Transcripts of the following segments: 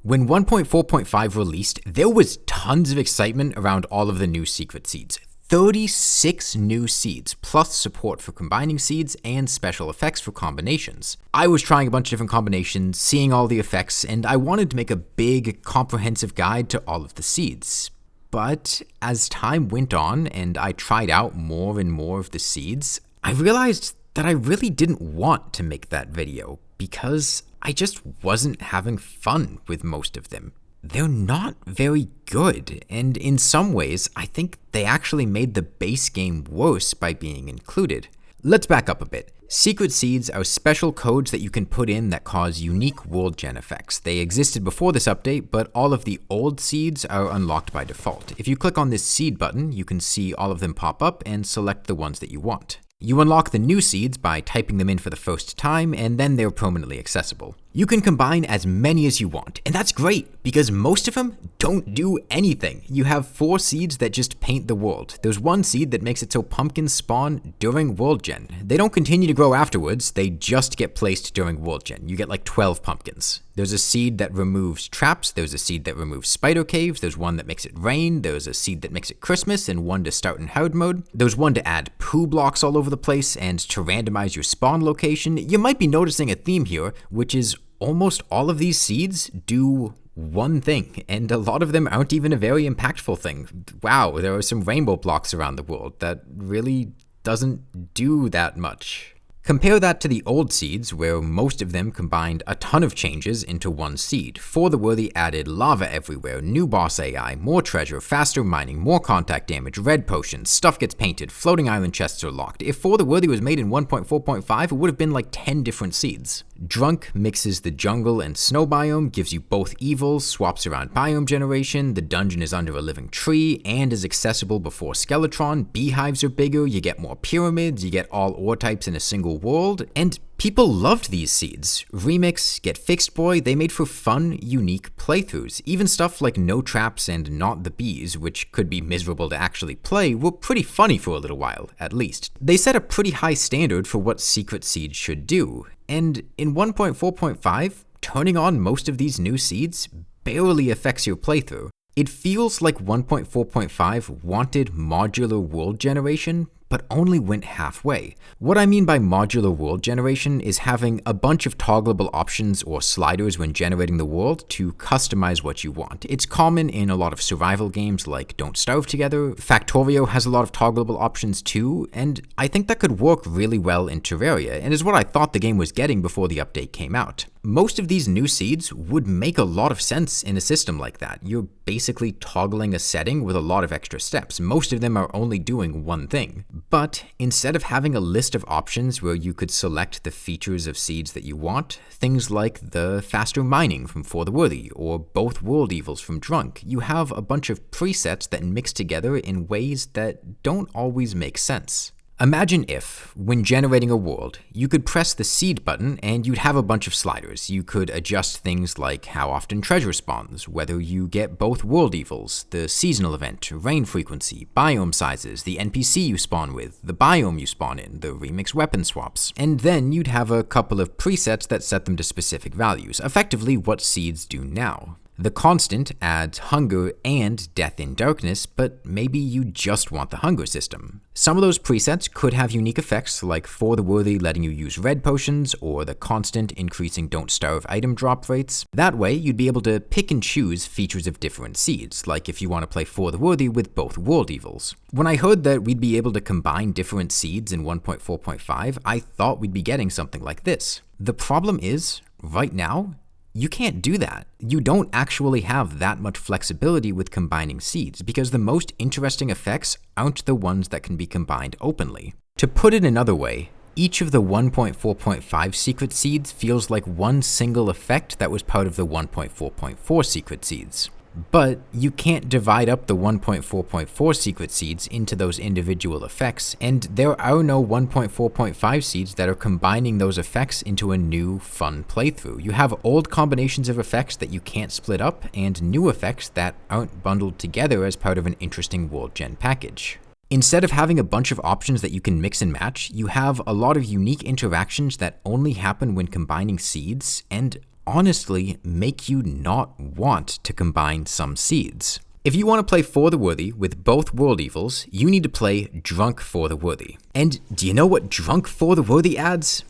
When 1.4.5 released, there was tons of excitement around all of the new secret seeds. 36 new seeds, plus support for combining seeds and special effects for combinations. I was trying a bunch of different combinations, seeing all the effects, and I wanted to make a big, comprehensive guide to all of the seeds. But as time went on and I tried out more and more of the seeds, I realized that I really didn't want to make that video because I just wasn't having fun with most of them. They're not very good, and in some ways, I think they actually made the base game worse by being included. Let's back up a bit. Secret seeds are special codes that you can put in that cause unique world gen effects. They existed before this update, but all of the old seeds are unlocked by default. If you click on this seed button, you can see all of them pop up and select the ones that you want. You unlock the new seeds by typing them in for the first time, and then they're permanently accessible. You can combine as many as you want, and that's great, because most of them don't do anything. You have 4 seeds that just paint the world. There's 1 seed that makes it so pumpkins spawn during World Gen. They don't continue to grow afterwards, they just get placed during World Gen. You get like 12 pumpkins. There's a seed that removes traps, there's a seed that removes spider caves, there's one that makes it rain, there's a seed that makes it Christmas, and one to start in hard mode. There's one to add poo blocks all over the place, and to randomize your spawn location. You might be noticing a theme here, which is almost all of these seeds do one thing, and a lot of them aren't even a very impactful thing. Wow, there are some rainbow blocks around the world that really doesn't do that much. Compare that to the old seeds, where most of them combined a ton of changes into 1 seed. For the Worthy added lava everywhere, new boss AI, more treasure, faster mining, more contact damage, red potions, stuff gets painted, floating island chests are locked. If For the Worthy was made in 1.4.5, it would have been like 10 different seeds. Drunk mixes the jungle and snow biome, gives you both evils, swaps around biome generation, the dungeon is under a living tree, and is accessible before Skeletron, beehives are bigger, you get more pyramids, you get all ore types in a single world, and people loved these seeds. Remix, Get Fixed Boy, they made for fun, unique playthroughs. Even stuff like No Traps and Not the Bees, which could be miserable to actually play, were pretty funny for a little while, at least. They set a pretty high standard for what secret seeds should do. And in 1.4.5, turning on most of these new seeds barely affects your playthrough. It feels like 1.4.5 wanted modular world generation, but only went halfway. What I mean by modular world generation is having a bunch of toggleable options or sliders when generating the world to customize what you want. It's common in a lot of survival games like Don't Starve Together. Factorio has a lot of toggleable options too, and I think that could work really well in Terraria, and is what I thought the game was getting before the update came out. Most of these new seeds would make a lot of sense in a system like that. You're basically toggling a setting with a lot of extra steps. Most of them are only doing one thing. But instead of having a list of options where you could select the features of seeds that you want, things like the faster mining from For the Worthy or both world evils from Drunk, you have a bunch of presets that mix together in ways that don't always make sense. Imagine if, when generating a world, you could press the seed button and you'd have a bunch of sliders. You could adjust things like how often treasure spawns, whether you get both world evils, the seasonal event, rain frequency, biome sizes, the NPC you spawn with, the biome you spawn in, the remix weapon swaps. And then you'd have a couple of presets that set them to specific values, effectively what seeds do now. The constant adds hunger and death in darkness, but maybe you just want the hunger system. Some of those presets could have unique effects, like For the Worthy letting you use red potions, or the constant increasing Don't Starve item drop rates. That way, you'd be able to pick and choose features of different seeds, like if you want to play For the Worthy with both world evils. When I heard that we'd be able to combine different seeds in 1.4.5, I thought we'd be getting something like this. The problem is, right now, you can't do that. You don't actually have that much flexibility with combining seeds, because the most interesting effects aren't the ones that can be combined openly. To put it another way, each of the 1.4.5 secret seeds feels like one single effect that was part of the 1.4.4 secret seeds. But you can't divide up the 1.4.4 secret seeds into those individual effects, and there are no 1.4.5 seeds that are combining those effects into a new, fun playthrough. You have old combinations of effects that you can't split up, and new effects that aren't bundled together as part of an interesting world gen package. Instead of having a bunch of options that you can mix and match, you have a lot of unique interactions that only happen when combining seeds, and honestly make you not want to combine some seeds. If you want to play For the Worthy with both World Evils, you need to play Drunk For the Worthy. And do you know what Drunk For the Worthy adds?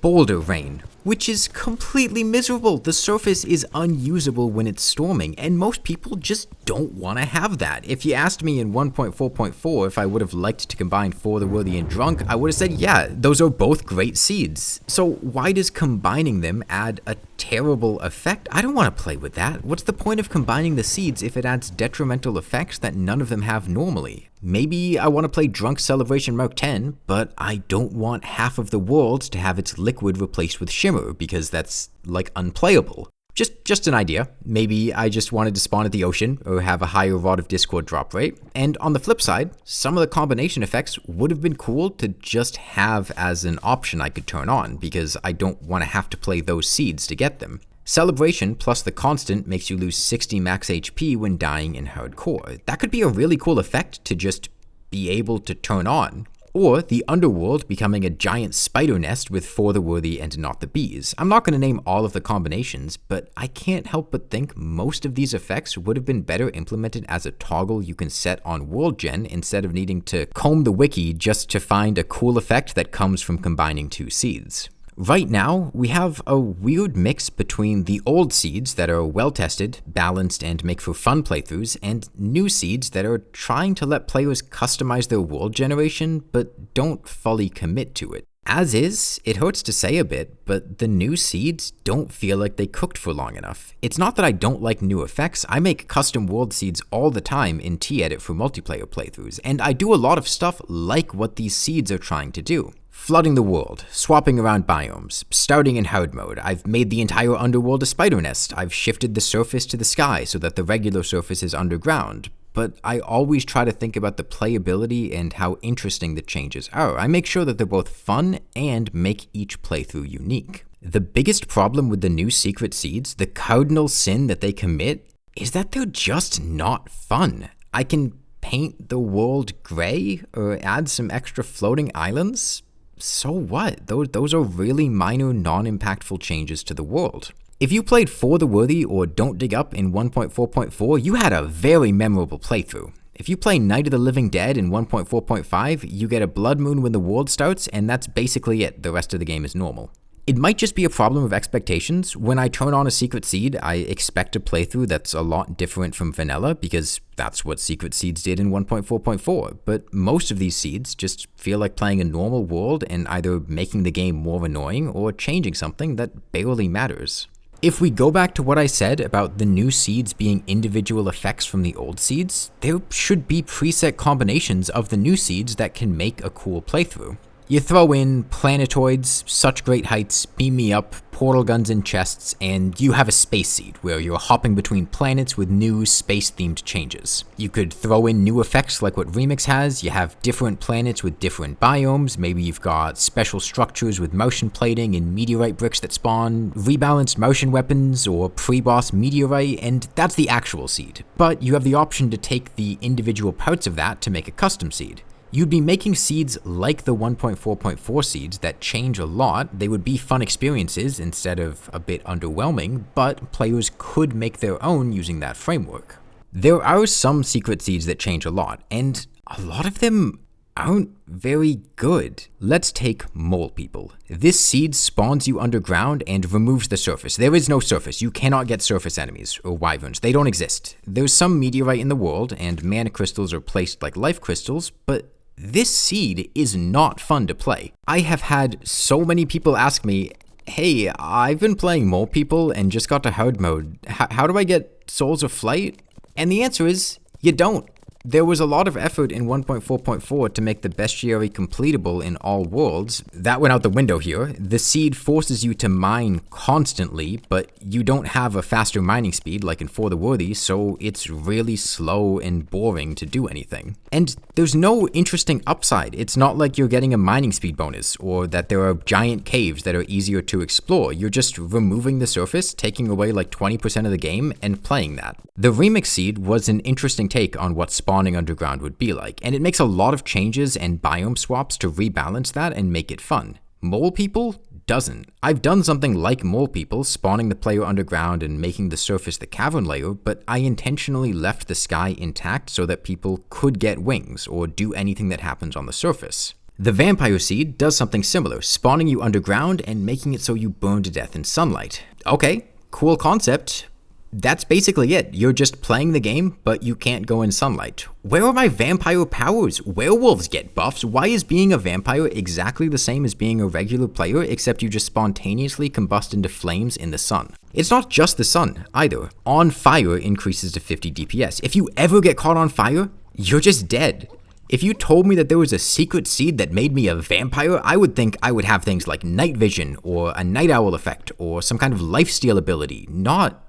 Boulder Rain, which is completely miserable. The surface is unusable when it's storming, and most people just don't want to have that. If you asked me in 1.4.4 if I would have liked to combine For the Worthy and Drunk, I would have said, yeah, those are both great seeds. So why does combining them add a terrible effect? I don't want to play with that. What's the point of combining the seeds if it adds detrimental effects that none of them have normally? Maybe I want to play Drunk Celebration Mark 10, but I don't want half of the world to have its liquid replaced with Shimmer, because that's, like, unplayable. Just an idea. Maybe I just wanted to spawn at the ocean, or have a higher Rod of Discord drop rate. And on the flip side, some of the combination effects would have been cool to just have as an option I could turn on, because I don't want to have to play those seeds to get them. Celebration plus the constant makes you lose 60 max HP when dying in hardcore. That could be a really cool effect to just be able to turn on. Or the underworld becoming a giant spider nest with For the Worthy and Not the Bees. I'm not going to name all of the combinations, but I can't help but think most of these effects would have been better implemented as a toggle you can set on World Gen instead of needing to comb the wiki just to find a cool effect that comes from combining two seeds. Right now, we have a weird mix between the old seeds that are well-tested, balanced, and make for fun playthroughs, and new seeds that are trying to let players customize their world generation, but don't fully commit to it. As is, it hurts to say a bit, but the new seeds don't feel like they cooked for long enough. It's not that I don't like new effects, I make custom world seeds all the time in T-Edit for multiplayer playthroughs, and I do a lot of stuff like what these seeds are trying to do. Flooding the world, swapping around biomes, starting in hard mode. I've made the entire underworld a spider nest. I've shifted the surface to the sky so that the regular surface is underground. But I always try to think about the playability and how interesting the changes are. I make sure that they're both fun and make each playthrough unique. The biggest problem with the new secret seeds, the cardinal sin that they commit, is that they're just not fun. I can paint the world gray or add some extra floating islands. So what? Those are really minor, non-impactful changes to the world. If you played For the Worthy or Don't Dig Up in 1.4.4, you had a very memorable playthrough. If you play Night of the Living Dead in 1.4.5, you get a blood moon when the world starts, and that's basically it. The rest of the game is normal. It might just be a problem of expectations. When I turn on a secret seed, I expect a playthrough that's a lot different from vanilla, because that's what secret seeds did in 1.4.4. But most of these seeds just feel like playing a normal world and either making the game more annoying or changing something that barely matters. If we go back to what I said about the new seeds being individual effects from the old seeds, there should be preset combinations of the new seeds that can make a cool playthrough. You throw in planetoids, such great heights, beam me up, portal guns in chests, and you have a space seed where you're hopping between planets with new space-themed changes. You could throw in new effects like what Remix has. You have different planets with different biomes. Maybe you've got special structures with motion plating and meteorite bricks that spawn rebalanced motion weapons or pre-boss meteorite, and that's the actual seed. But you have the option to take the individual parts of that to make a custom seed. You'd be making seeds like the 1.4.4 seeds that change a lot. They would be fun experiences instead of a bit underwhelming, but players could make their own using that framework. There are some secret seeds that change a lot, and a lot of them aren't very good. Let's take Mole People. This seed spawns you underground and removes the surface. There is no surface. You cannot get surface enemies or wyverns. They don't exist. There's some meteorite in the world, and mana crystals are placed like life crystals, but this seed is not fun to play. I have had so many people ask me, hey, I've been playing Mole People and just got to hard mode. How do I get Souls of Flight? And the answer is, you don't. There was a lot of effort in 1.4.4 to make the bestiary completable in all worlds. That went out the window here. The seed forces you to mine constantly, but you don't have a faster mining speed like in For the Worthy, so it's really slow and boring to do anything. And there's no interesting upside. It's not like you're getting a mining speed bonus, or that there are giant caves that are easier to explore. You're just removing the surface, taking away like 20% of the game, and playing that. The Remix seed was an interesting take on what spawning underground would be like, and it makes a lot of changes and biome swaps to rebalance that and make it fun. Mole People doesn't. I've done something like Mole People, spawning the player underground and making the surface the cavern layer, but I intentionally left the sky intact so that people could get wings or do anything that happens on the surface. The Vampire Seed does something similar, spawning you underground and making it so you burn to death in sunlight. Okay, cool concept. That's basically it. You're just playing the game, but you can't go in sunlight. Where are my vampire powers? Werewolves get buffs. Why is being a vampire exactly the same as being a regular player, except you just spontaneously combust into flames in the sun? It's not just the sun, either. On fire increases to 50 DPS. If you ever get caught on fire, you're just dead. If you told me that there was a secret seed that made me a vampire, I would think I would have things like night vision, or a night owl effect, or some kind of lifesteal ability. Not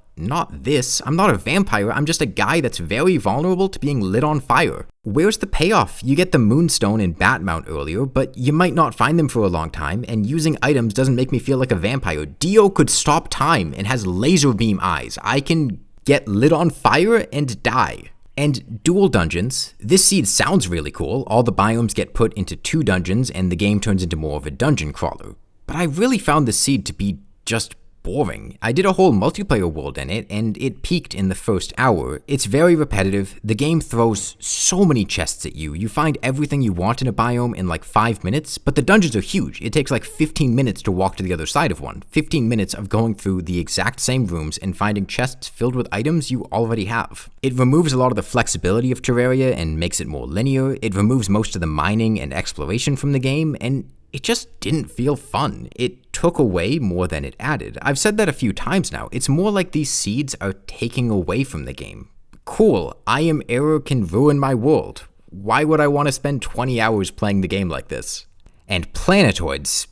this. I'm not a vampire, I'm just a guy that's very vulnerable to being lit on fire. Where's the payoff? You get the Moonstone and Batmount earlier, but you might not find them for a long time, and using items doesn't make me feel like a vampire. Dio could stop time and has laser beam eyes. I can get lit on fire and die. And dual dungeons. This seed sounds really cool. All the biomes get put into 2 dungeons and the game turns into more of a dungeon crawler. But I really found this seed to be just boring. I did a whole multiplayer world in it, and it peaked in the first hour. It's very repetitive. The game throws so many chests at you. You find everything you want in a biome in like 5 minutes, but the dungeons are huge. It takes like 15 minutes to walk to the other side of one. 15 minutes of going through the exact same rooms and finding chests filled with items you already have. It removes a lot of the flexibility of Terraria and makes it more linear. It removes most of the mining and exploration from the game, and it just didn't feel fun. It took away more than it added. I've said that a few times now. It's more like these seeds are taking away from the game. Cool, I am error can ruin my world. Why would I want to spend 20 hours playing the game like this? And planetoids.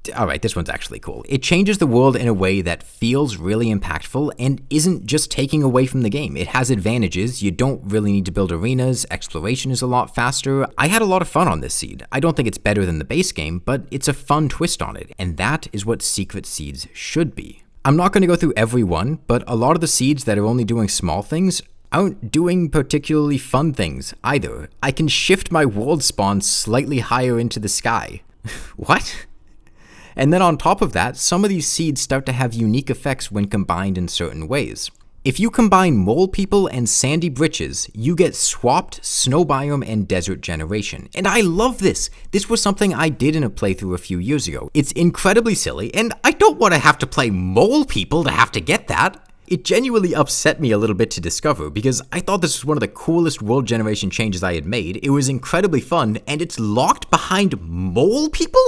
Alright, this one's actually cool. It changes the world in a way that feels really impactful and isn't just taking away from the game. It has advantages. You don't really need to build arenas. Exploration is a lot faster. I had a lot of fun on this seed. I don't think it's better than the base game, but it's a fun twist on it, and that is what secret seeds should be. I'm not going to go through every one, but a lot of the seeds that are only doing small things aren't doing particularly fun things either. I can shift my world spawn slightly higher into the sky. What? And then on top of that, some of these seeds start to have unique effects when combined in certain ways. If you combine Mole People and Sandy Britches, you get swapped snow biome and desert generation. And I love this! This was something I did in a playthrough a few years ago. It's incredibly silly, and I don't want to have to play Mole People to have to get that. It genuinely upset me a little bit to discover, because I thought this was one of the coolest world generation changes I had made. It was incredibly fun, and it's locked behind Mole People?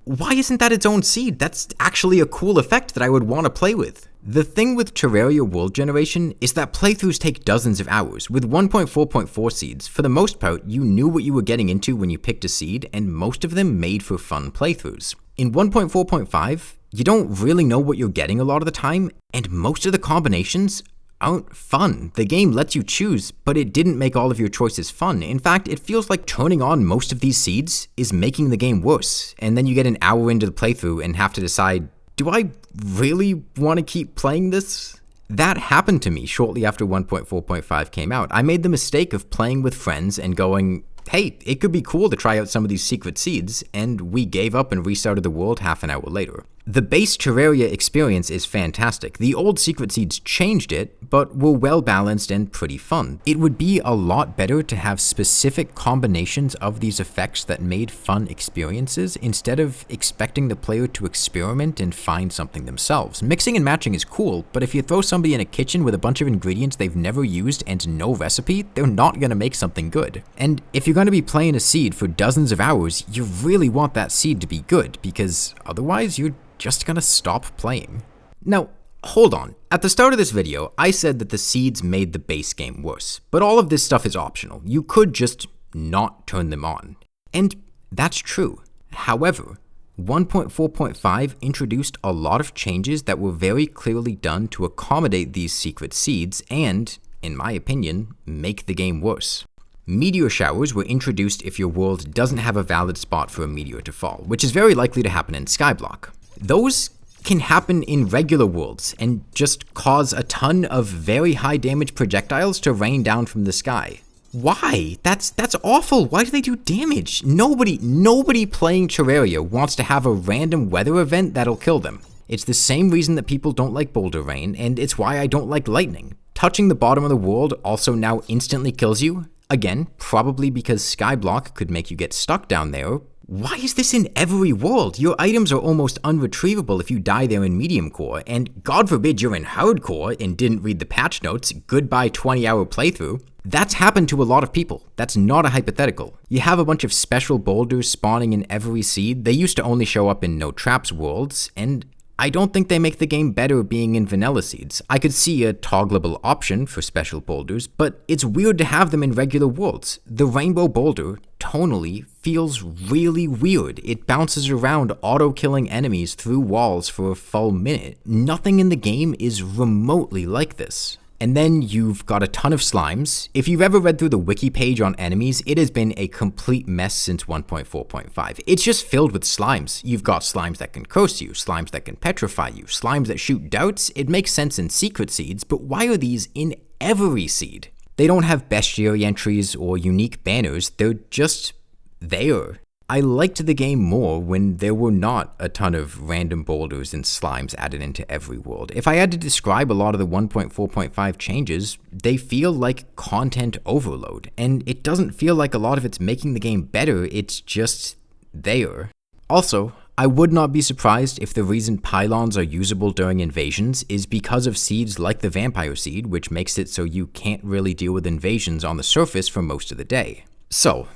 Why isn't that its own seed? That's actually a cool effect that I would want to play with. The thing with Terraria world generation is that playthroughs take dozens of hours. With 1.4.4 seeds, for the most part, you knew what you were getting into when you picked a seed, and most of them made for fun playthroughs. In 1.4.5, you don't really know what you're getting a lot of the time, and most of the combinations aren't fun. The game lets you choose, but it didn't make all of your choices fun. In fact, it feels like turning on most of these seeds is making the game worse, and then you get an hour into the playthrough and have to decide, do I really want to keep playing this? That happened to me shortly after 1.4.5 came out. I made the mistake of playing with friends and going, hey, it could be cool to try out some of these secret seeds, and we gave up and restarted the world half an hour later. The base Terraria experience is fantastic. The old secret seeds changed it, but were well balanced and pretty fun. It would be a lot better to have specific combinations of these effects that made fun experiences instead of expecting the player to experiment and find something themselves. Mixing and matching is cool, but if you throw somebody in a kitchen with a bunch of ingredients they've never used and no recipe, they're not going to make something good. And if you're going to be playing a seed for dozens of hours, you really want that seed to be good, because otherwise you're just gonna stop playing. Now, hold on. At the start of this video, I said that the seeds made the base game worse, but all of this stuff is optional. You could just not turn them on. And that's true. However, 1.4.5 introduced a lot of changes that were very clearly done to accommodate these secret seeds and, in my opinion, make the game worse. Meteor showers were introduced if your world doesn't have a valid spot for a meteor to fall, which is very likely to happen in Skyblock. Those can happen in regular worlds and just cause a ton of very high damage projectiles to rain down from the sky. Why? That's awful. Why do they do damage? Nobody playing Terraria wants to have a random weather event that'll kill them. It's the same reason that people don't like boulder rain, and it's why I don't like lightning. Touching the bottom of the world also now instantly kills you. Again, probably because Skyblock could make you get stuck down there. Why is this in every world? Your items are almost unretrievable if you die there in medium core, and God forbid you're in hardcore and didn't read the patch notes, goodbye 20-hour playthrough. That's happened to a lot of people. That's not a hypothetical. You have a bunch of special boulders spawning in every seed. They used to only show up in no traps worlds, and I don't think they make the game better being in vanilla seeds. I could see a toggleable option for special boulders, but it's weird to have them in regular worlds. The rainbow boulder, tonally, feels really weird. It bounces around auto-killing enemies through walls for a full minute. Nothing in the game is remotely like this. And then you've got a ton of slimes. If you've ever read through the wiki page on enemies, it has been a complete mess since 1.4.5. It's just filled with slimes. You've got slimes that can curse you, slimes that can petrify you, slimes that shoot darts. It makes sense in secret seeds, but why are these in every seed? They don't have bestiary entries or unique banners, they're just there. I liked the game more when there were not a ton of random boulders and slimes added into every world. If I had to describe a lot of the 1.4.5 changes, they feel like content overload, and it doesn't feel like a lot of it's making the game better, it's just there. Also, I would not be surprised if the reason pylons are usable during invasions is because of seeds like the vampire seed, which makes it so you can't really deal with invasions on the surface for most of the day. So,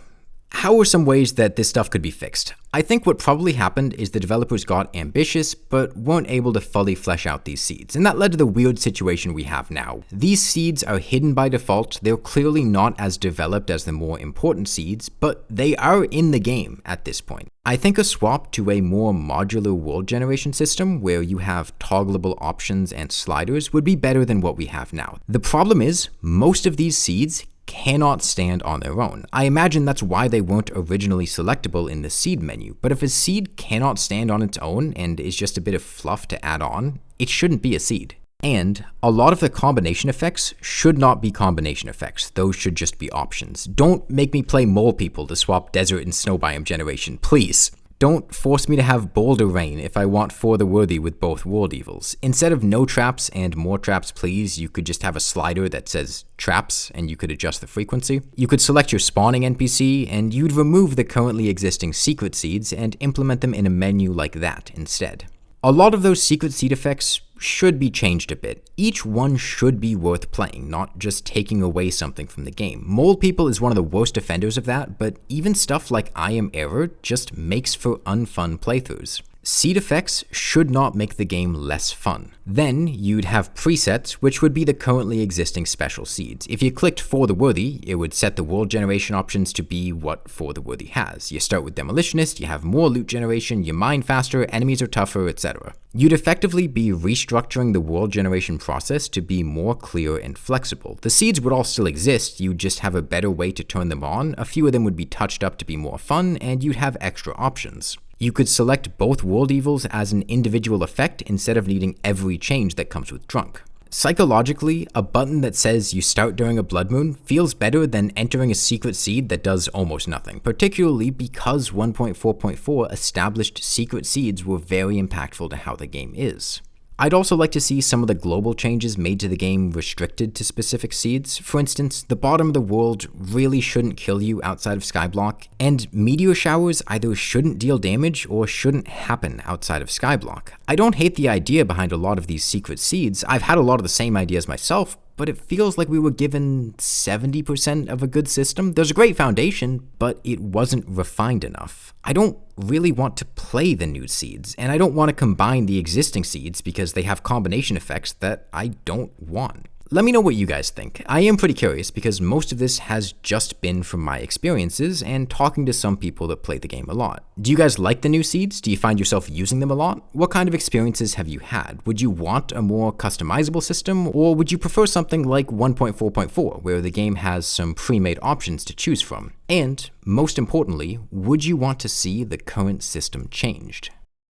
how are some ways that this stuff could be fixed? I think what probably happened is the developers got ambitious, but weren't able to fully flesh out these seeds, and that led to the weird situation we have now. These seeds are hidden by default, they're clearly not as developed as the more important seeds, but they are in the game at this point. I think a swap to a more modular world generation system, where you have toggleable options and sliders, would be better than what we have now. The problem is, most of these seeds cannot stand on their own. I imagine that's why they weren't originally selectable in the seed menu, but if a seed cannot stand on its own and is just a bit of fluff to add on, it shouldn't be a seed. And a lot of the combination effects should not be combination effects, those should just be options. Don't make me play mole people to swap desert and snow biome generation, please. Don't force me to have boulder rain if I want For the Worthy with both world evils. Instead of no traps and more traps please, you could just have a slider that says traps and you could adjust the frequency. You could select your spawning NPC and you'd remove the currently existing secret seeds and implement them in a menu like that instead. A lot of those secret seed effects should be changed a bit. Each one should be worth playing, not just taking away something from the game. Mole people is one of the worst offenders of that, but even stuff like I Am Error just makes for unfun playthroughs. Seed effects should not make the game less fun. Then you'd have presets, which would be the currently existing special seeds. If you clicked For the Worthy, it would set the world generation options to be what For the Worthy has. You start with Demolitionist, you have more loot generation, you mine faster, enemies are tougher, etc. You'd effectively be restructuring the world generation process to be more clear and flexible. The seeds would all still exist, you'd just have a better way to turn them on, a few of them would be touched up to be more fun, and you'd have extra options. You could select both world evils as an individual effect instead of needing every change that comes with Drunk. Psychologically, a button that says you start during a blood moon feels better than entering a secret seed that does almost nothing, particularly because 1.4.4 established secret seeds were very impactful to how the game is. I'd also like to see some of the global changes made to the game restricted to specific seeds. For instance, the bottom of the world really shouldn't kill you outside of Skyblock, and meteor showers either shouldn't deal damage or shouldn't happen outside of Skyblock. I don't hate the idea behind a lot of these secret seeds. I've had a lot of the same ideas myself, but it feels like we were given 70% of a good system. There's a great foundation, but it wasn't refined enough. I don't really want to play the new seeds, and I don't want to combine the existing seeds because they have combination effects that I don't want. Let me know what you guys think. I am pretty curious because most of this has just been from my experiences and talking to some people that play the game a lot. Do you guys like the new seeds? Do you find yourself using them a lot? What kind of experiences have you had? Would you want a more customizable system, or would you prefer something like 1.4.4 where the game has some pre-made options to choose from? And most importantly, would you want to see the current system changed?